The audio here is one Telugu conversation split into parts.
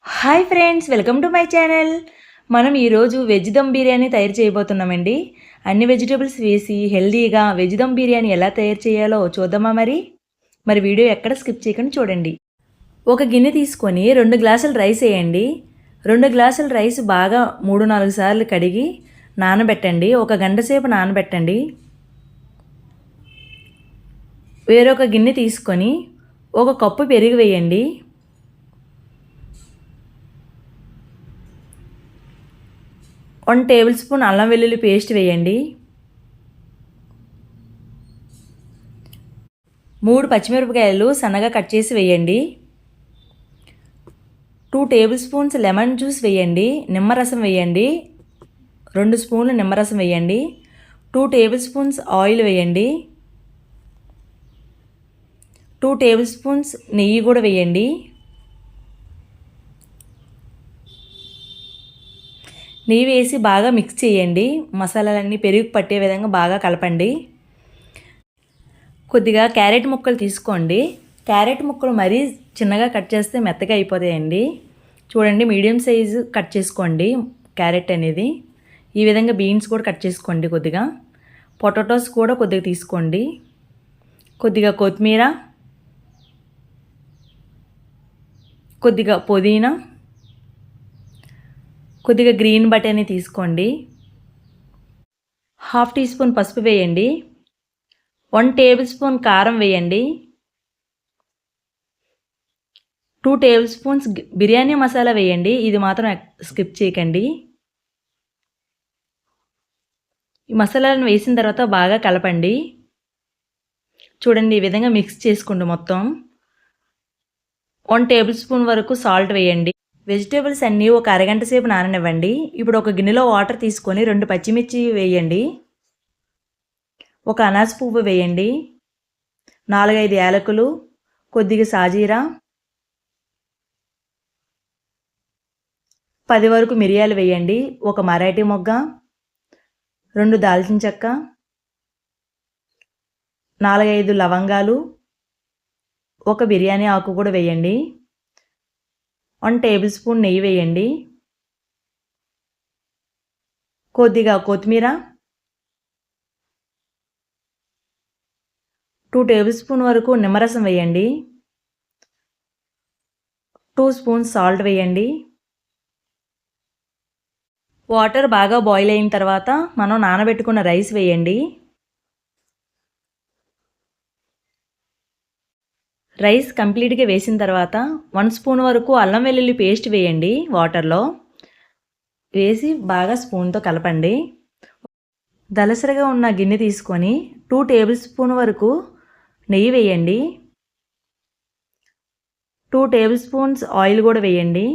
Hi friends, welcome to my channel. మనం ఈరోజు వెజ్ దమ్ బిర్యానీ తయారు చేయబోతున్నామండి. అన్ని వెజిటేబుల్స్ వేసి హెల్దీగా వెజ్ దమ్ బిర్యానీ ఎలా తయారు చేయాలో చూద్దామా మరి వీడియో ఎక్కడ స్కిప్ చేయకుండా చూడండి. ఒక గిన్నె తీసుకొని 2 గ్లాసులు రైస్ వేయండి. 2 గ్లాసుల రైస్ బాగా 3-4 సార్లు కడిగి నానబెట్టండి. 1 గంట సేపు నానబెట్టండి. వేరొక గిన్నె తీసుకొని 1 కప్పు పెరుగు వేయండి. 1 టేబుల్ స్పూన్ అల్లం వెల్లుల్లి పేస్ట్ వేయండి. 3 పచ్చిమిరపకాయలు సన్నగా కట్ చేసి వేయండి. 2 టేబుల్ స్పూన్స్ లెమన్ జ్యూస్ వేయండి. నిమ్మరసం వేయండి. 2 స్పూన్లు నిమ్మరసం వేయండి. 2 టేబుల్ స్పూన్స్ ఆయిల్ వేయండి. 2 టేబుల్ స్పూన్స్ నెయ్యి కూడా వేయండి. నెయ్యి వేసి బాగా మిక్స్ చేయండి. మసాలాలన్నీ పెరుగు పట్టే విధంగా బాగా కలపండి. కొద్దిగా క్యారెట్ ముక్కలు తీసుకోండి. క్యారెట్ ముక్కలు మరీ చిన్నగా కట్ చేస్తే మెత్తగా అయిపోతాయండి. చూడండి, మీడియం సైజు కట్ చేసుకోండి క్యారెట్ అనేది. ఈ విధంగా బీన్స్ కూడా కట్ చేసుకోండి. కొద్దిగా పొటాటోస్ కూడా కొద్దిగా తీసుకోండి. కొద్దిగా కొత్తిమీర, కొద్దిగా పుదీనా, కొద్దిగా గ్రీన్ బటానీ తీసుకోండి. 1/2 టీ స్పూన్ పసుపు వేయండి. 1 టేబుల్ స్పూన్ కారం వేయండి. 2 టేబుల్ స్పూన్స్ బిర్యానీ మసాలా వేయండి. ఇది మాత్రం స్కిప్ చేయకండి. ఈ మసాలాలను వేసిన తర్వాత బాగా కలపండి. చూడండి, ఈ విధంగా మిక్స్ చేసుకోండి మొత్తం. 1 టేబుల్ స్పూన్ వరకు సాల్ట్ వేయండి. వెజిటేబుల్స్ అన్నీ ఒక అరగంట సేపు నాననివ్వండి. ఇప్పుడు ఒక గిన్నెలో వాటర్ తీసుకొని 2 పచ్చిమిర్చి వేయండి. 1 అనాస పువ్వు వేయండి. 4-5 యాలకులు, కొద్దిగా సాజీరా, 10 వరకు మిరియాలు వేయండి. 1 మరాఠీ మొగ్గ, 2 దాల్చిన చెక్క, 4-5 లవంగాలు, 1 బిర్యానీ ఆకు కూడా వేయండి. 1 టేబుల్ స్పూన్ నెయ్యి వేయండి. కొద్దిగా కొత్తిమీర, 2 టేబుల్ స్పూన్ వరకు నిమ్మరసం వేయండి. 2 స్పూన్స్ సాల్ట్ వేయండి. వాటర్ బాగా బాయిల్ అయిన తర్వాత మనం నానబెట్టుకున్న రైస్ వేయండి. రైస్ కంప్లీట్గా వేసిన తర్వాత 1 స్పూన్ వరకు అల్లం వెల్లుల్లి పేస్ట్ వేయండి. వాటర్లో వేసి బాగా స్పూన్తో కలపండి. దలసరిగా ఉన్న గిన్నె తీసుకొని 2 టేబుల్ స్పూన్ వరకు నెయ్యి వేయండి. 2 టేబుల్ స్పూన్స్ ఆయిల్ కూడా వేయండి.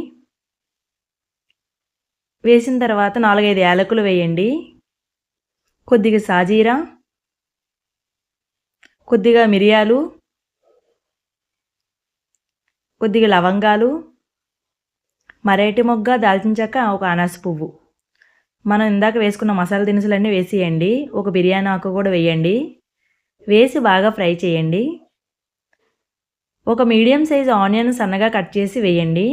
వేసిన తర్వాత 4-5 యాలకులు వేయండి. కొద్దిగా సాజీరా, కొద్దిగా మిరియాలు, కొద్దిగా లవంగాలు, మరాఠీ మొగ్గ, దాల్చిన చెక్క, 1 అనాస పువ్వు. మనం ఇందాక వేసుకున్న మసాలా దినుసులన్నీ వేసేయండి. 1 బిర్యానీ ఆకు కూడా వేయండి. వేసి బాగా ఫ్రై చేయండి. 1 మీడియం సైజ్ ఆనియన్ సన్నగా కట్ చేసి వేయండి.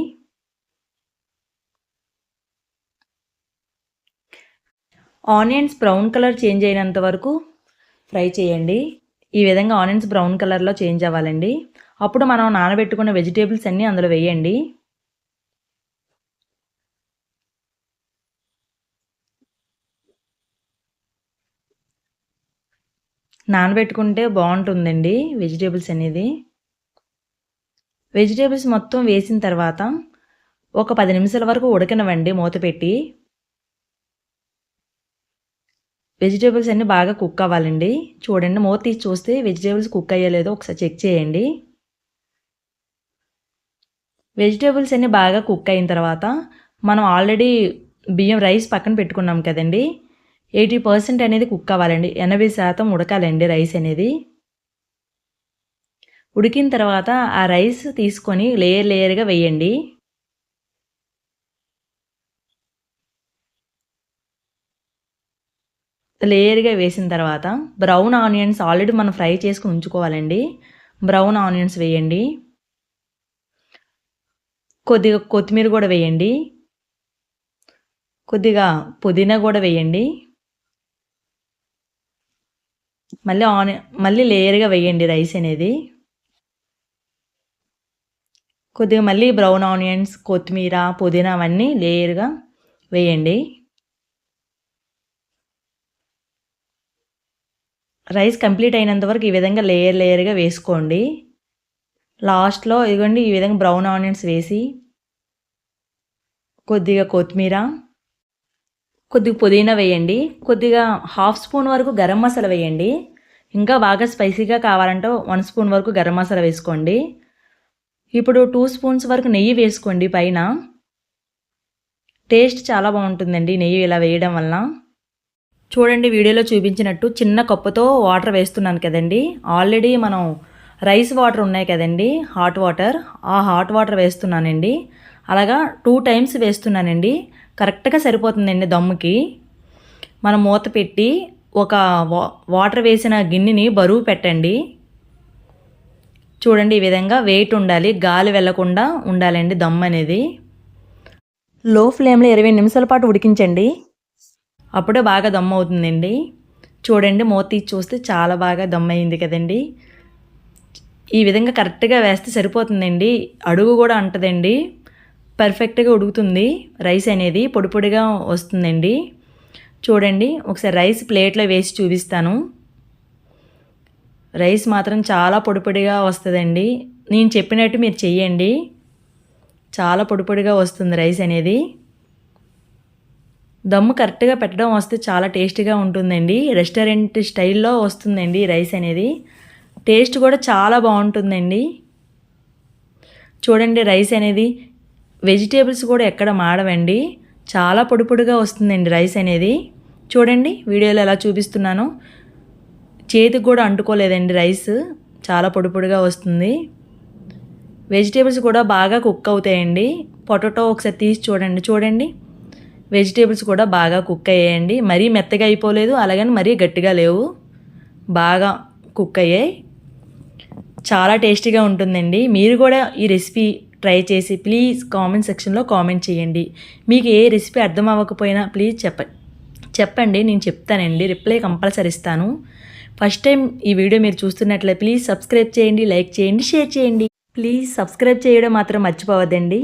ఆనియన్స్ బ్రౌన్ కలర్ చేంజ్ అయినంత వరకు ఫ్రై చేయండి. ఈ విధంగా ఆనియన్స్ బ్రౌన్ కలర్లో చేంజ్ అవ్వాలండి. అప్పుడు మనం నానబెట్టుకున్న వెజిటేబుల్స్ అన్నీ అందులో వేయండి. నానబెట్టుకుంటే బాగుంటుందండి వెజిటేబుల్స్ అనేది. వెజిటేబుల్స్ మొత్తం వేసిన తర్వాత ఒక 10 నిమిషాల వరకు ఉడకనివ్వండి మూత పెట్టి. వెజిటేబుల్స్ అన్నీ బాగా కుక్ అవ్వాలండి. చూడండి, మూత తీసి చూస్తే వెజిటేబుల్స్ కుక్ అయ్యలేదో ఒకసారి చెక్ చేయండి. వెజిటేబుల్స్ అన్నీ బాగా కుక్ అయిన తర్వాత మనం ఆల్రెడీ బియ్యం రైస్ పక్కన పెట్టుకున్నాం కదండి. 80% అనేది కుక్ అవ్వాలండి. 80% ఉడకాలండి రైస్ అనేది. ఉడికిన తర్వాత ఆ రైస్ తీసుకొని లేయర్గా వేయండి. లేయర్గా వేసిన తర్వాత బ్రౌన్ ఆనియన్స్ ఆల్రెడీ మనం ఫ్రై చేసుకుని ఉంచుకోవాలండి. బ్రౌన్ ఆనియన్స్ వేయండి. కొద్దిగా కొత్తిమీర కూడా వేయండి, కొద్దిగా పుదీనా కూడా వేయండి, మళ్ళీ లేయర్గా వేయండి రైస్ అనేది. కొద్దిగా మళ్ళీ బ్రౌన్ ఆనియన్స్, కొత్తిమీర, పుదీనా అవన్నీ లేయర్గా వేయండి. రైస్ కంప్లీట్ అయినంత వరకు ఈ విధంగా లేయర్గా వేసుకోండి. లాస్ట్లో ఇదిగోండి ఈ విధంగా బ్రౌన్ ఆనియన్స్ వేసి కొద్దిగా కొత్తిమీర, కొద్దిగా పుదీనా వేయండి, కొద్దిగా హాఫ్ స్పూన్ వరకు గరం మసాలా వేయండి. ఇంకా బాగా స్పైసీగా కావాలంటే 1 స్పూన్ వరకు గరం మసాలా వేసుకోండి. ఇప్పుడు 2 స్పూన్స్ వరకు నెయ్యి వేసుకోండి పైన. టేస్ట్ చాలా బాగుంటుందండి నెయ్యి ఇలా వేయడం వల్ల. చూడండి వీడియోలో చూపించినట్టు చిన్న కప్పుతో వాటర్ వేస్తున్నాను కదండి. ఆల్రెడీ మనం రైస్ వాటర్ ఉన్నాయి కదండి, హాట్ వాటర్, ఆ హాట్ వాటర్ వేస్తున్నానండి. అలాగా 2 టైమ్స్ వేస్తున్నానండి. కరెక్ట్గా సరిపోతుందండి దమ్ముకి. మనం మూత పెట్టి ఒక వాటర్ వేసిన గిన్నెని బరువు పెట్టండి. చూడండి ఈ విధంగా వెయిట్ ఉండాలి, గాలి వెళ్లకుండా ఉండాలండి దమ్ అనేది. లో ఫ్లేమ్లో 20 నిమిషాల పాటు ఉడికించండి. అప్పుడే బాగా దమ్ అవుతుందండి. చూడండి మూత తీసి చూస్తే చాలా బాగా దమ్ అయింది కదండి. ఈ విధంగా కరెక్ట్గా వేస్తే సరిపోతుందండి. అడుగు కూడా అంటదండి, పర్ఫెక్ట్గా ఉడుకుతుంది. రైస్ అనేది పొడి పొడిగా వస్తుందండి. చూడండి ఒకసారి రైస్ ప్లేట్లో వేసి చూపిస్తాను. రైస్ మాత్రం చాలా పొడి పొడిగా వస్తుందండి. నేను చెప్పినట్టు మీరు చెయ్యండి, చాలా పొడి పొడిగా వస్తుంది రైస్ అనేది. దమ్ము కరెక్ట్గా పెట్టడం వస్తే చాలా టేస్టీగా ఉంటుందండి. రెస్టారెంట్ స్టైల్లో వస్తుందండి రైస్ అనేది. టేస్ట్ కూడా చాలా బాగుంటుందండి. చూడండి రైస్ అనేది వెజిటేబుల్స్ కూడా ఎక్కడ మాడవండి, చాలా పొడి పొడిగా వస్తుందండి రైస్ అనేది. చూడండి వీడియోలో ఎలా చూపిస్తున్నాను, చేతికి కూడా అంటుకోలేదండి రైస్, చాలా పొడి పొడిగా వస్తుంది. వెజిటేబుల్స్ కూడా బాగా కుక్ అవుతాయండి. పొటాటో ఒకసారి తీసి చూడండి వెజిటేబుల్స్ కూడా బాగా కుక్ అయ్యాయండి. మరీ మెత్తగా అయిపోలేదు, అలాగని మరీ గట్టిగా లేవు, బాగా కుక్ అయ్యాయి. చాలా టేస్టీగా ఉంటుందండి. మీరు కూడా ఈ రెసిపీ ట్రై చేసి ప్లీజ్ కామెంట్ సెక్షన్లో కామెంట్ చేయండి. మీకు ఏ రెసిపీ అర్థం అవ్వకపోయినా ప్లీజ్ చెప్పండి, నేను చెప్తానండి, రిప్లై కంపల్సరీ ఇస్తాను. ఫస్ట్ టైం ఈ వీడియో మీరు చూస్తున్నట్లయితే ప్లీజ్ సబ్స్క్రైబ్ చేయండి, లైక్ చేయండి, షేర్ చేయండి. ప్లీజ్ సబ్స్క్రైబ్ చేయడం మాత్రం మర్చిపోవద్దండి.